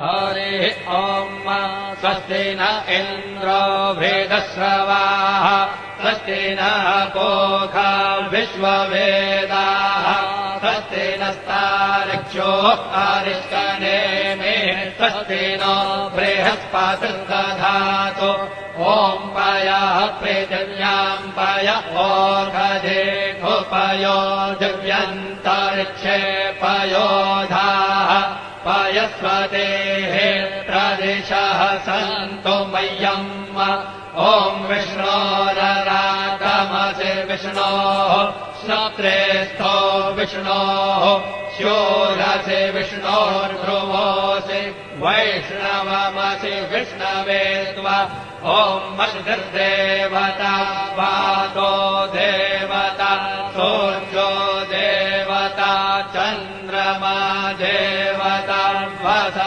हरिः ॐ स्वस्ति न इन्द्रो वेदश्रवाः स्वस्ति नः पूषा विश्ववेदाः स्वस्ति नस्तार्क्ष्यो अरिष्टनेमिः स्वस्ति नो बृहस्पतिर्दधातु ॐ पयः पृथिव्याम् पय ओषधेऽपयो दिव्यन्तरिक्षे पयोधाः पयस्वतेः प्रदिशः सन्तु मह्यम् ॐ विष्णोररातमसि विष्णोः श्रोत्रेस्थो विष्णोः शूरसि विष्णोर्ध्रुवोऽसि वैष्णवमसि विष्णवे त्वा ॐ मष्टिर्देवता वातो देवता सूर्यो देवता चन्द्रमा देवता वस